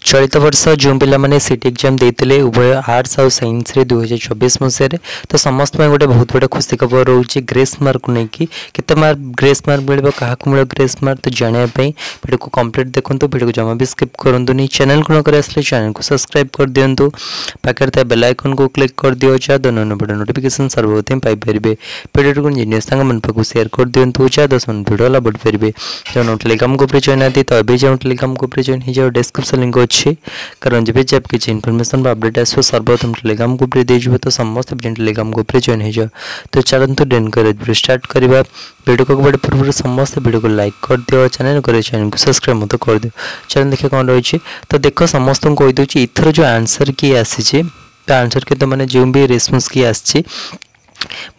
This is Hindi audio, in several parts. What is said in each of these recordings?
चलित वर्ष जो पाने सीटी एग्जाम देते उभय आर्ट्स और साइंस 2024 मसीह तो समस्त गोटे बहुत बड़ा खुशी खबर रोचे ग्रेस मार्क को लेकिन केते मार्क ग्रेस मार्क मिले क्या मिले ग्रेस मार्क तो जानापी वीडियो को कंप्लीट देखो वीडियो को जमा भी स्किप करूँ चैनल को नकर आसले चैनल को सब्सक्राइब कर दिंतु पाखे बेल आइकन को क्लिक कर दियो जहाँ वीडियो नोटिफिकेशन सर्वप्रथम पाइपर वीडियो को निज सांग पाक सेयार कर दिंतु जहाँ 10 मिनट वीडियो ला बढ़ पारे जो टेलीग्राम ग्रुप जॉइन आती तो अभी जाऊँ टेलीग्राम ग्रुप जॉइन हो जाओ डिस्क्रिप्शन लिंक अच्छी कारण जब जब किसी इनफर्मेशन अपडेट आसो सर्वप्रथम टेलीग्राम ग्रुप दे तो समस्त टेलीग्राम ग्रुप जॉइन हो जाओ तो चलते डेन कर स्टार्ट करवा वीडियो को बड़े पूर्व समस्त वीडियो को लाइक कर दियो चैनल को सब्सक्राइब मत कर दियो चैनल देखिए कौन रही तो देख समस्त को कहीदे इथर जो आंसर किए आसी आंसर के तो मैंने जो भी रेस्पॉन्स किए आसी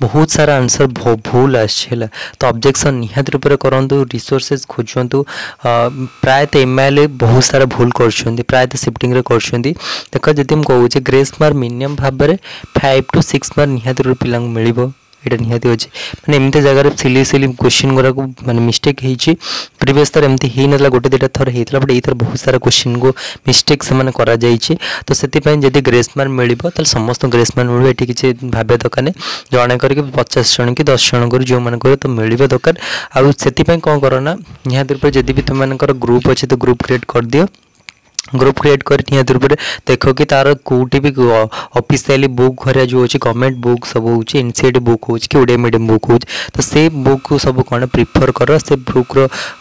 बहुत सारा आंसर भूल आला तो ऑब्जेक्शन निहात रूप से करूँ रिसोर्सेज खोजतु प्रायतः एमआईएल बहुत सारा भूल कर प्रायतः शिफ्टिंग रे कर देख जब मुझे ग्रेस मार्क मिनिमम भाव में 5 to 6 मार्क निहात रूप पिला मिल यहाँ निहाती अच्छे मैंने एमती जगह सिली सिली क्वेश्चन गुराक मैंने मिस्टेक होती प्रीवियस थर एमती ही ना गोटे दुटा थर होता बट ये बहुत सारा क्वेश्चन को मिस्टेक से तो से जब ग्रेस मार्क मिले तो समस्त ग्रेस मार्क मिले ये किसी भाव दरकार जड़े करके 50 जन कि 10 जन कर जो मान तो मिले दरकार आउ से कौन करना निहाती रूप जब भी तुम ग्रुप अच्छे तो ग्रुप क्रिएट कर दियो ग्रुप क्रिएट कर निहाती रूप देख कि तार कौटी भी ऑफिशियली बुक घर जो अच्छे गवर्नमेंट बुक सब हो एनसीईआरटी बुक हो कि ओडिया मीडियम बुक हो तो से बुक को सब कौन प्रिफर कर से बुक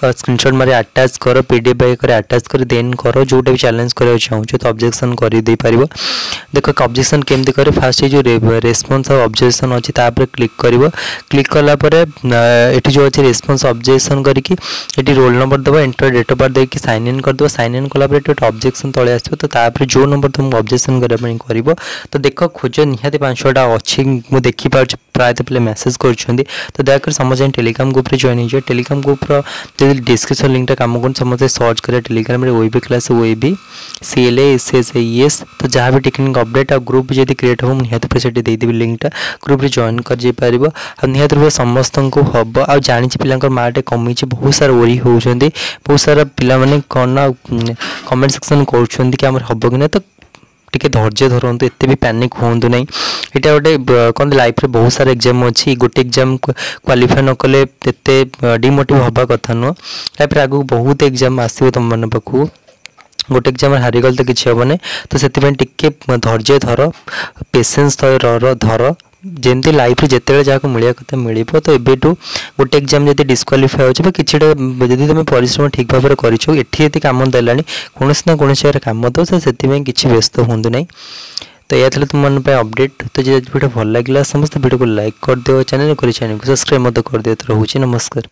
स्क्रीनशॉट मारे अटैच कर पीडीएफ कर अटैच कर देन कर जोटा भी चैलेंज करने चाहूँ तो ऑब्जेक्शन कर दे पार देख ऑब्जेक्शन केमती करे फास्ट जो रेस्पॉन्स और ऑब्जेक्शन अच्छी तापर क्लिक कर क्लिक कलापर ये जो अच्छे रेस्पॉन्स ऑब्जेक्शन करके रोल नंबर दबा एंटर डेट ऑफ बर्थ देकी साइन इन कर साइन इन कलापर ऑब्जेक्शन तले आसो तो तापर जो नंबर तुमको ऑब्जेक्शन करने कर तो देख खोज निहाती 5-6टा अच्छी मुझे देखिपार प्रायतः पे मेसेज कर तो दयाकर समझ टेलीग्राम ग्रुप रे जॉइन हो टेलीग्राम ग्रुप डिस्क्रिप्शन लिंक काम कर समझते सर्च करें Telegram OAB class OAB CLA एसएसएईएस तो जहाँ भी टेक्निक अपडेट आ ग्रुप जब क्रिएट हो निहाती पे देदेवी लिंकटा ग्रुप रे जॉइन कर निहाती रूप समस्त को हम आ जानी पिला मार्क कमी बहुत सारा वरी होती बहुत सारा पिला माने कौन ना कमेंट सेक्शन कर हम कि ना तो टिके धैर्य धरतु एत भी पैनिक हूँ ना यहाँ गोटे कौन लाइफ रे बहुत सारा एग्जाम अच्छी गोटे एग्जाम क्वालिफाई न कले डिमोटिव हवा कथा नुह लाइफ रे आगू बहुत एग्जाम आसो तुम मन पाक गोटे एग्जाम हारीगल तो किसी हेनी तो से धैर्य धर पेसेंस धर जमती लाइफ रे जिते जहाँ मिले कथा मिल तो एबेटू गोटे एग्जाम जब डिस्क्वालीफाई हो कि तुम परिश्रम ठीक भाव में कर कम देला कौन ना कौन कम दो से किसी व्यस्त हूँ ना तो यह तुम मन अपडेट तो जो वीडियो भल लगे समस्त वीडियो को लाइक कर दियो चैनल को सब्सक्राइब मत कर दियो तो रोचे नमस्कार।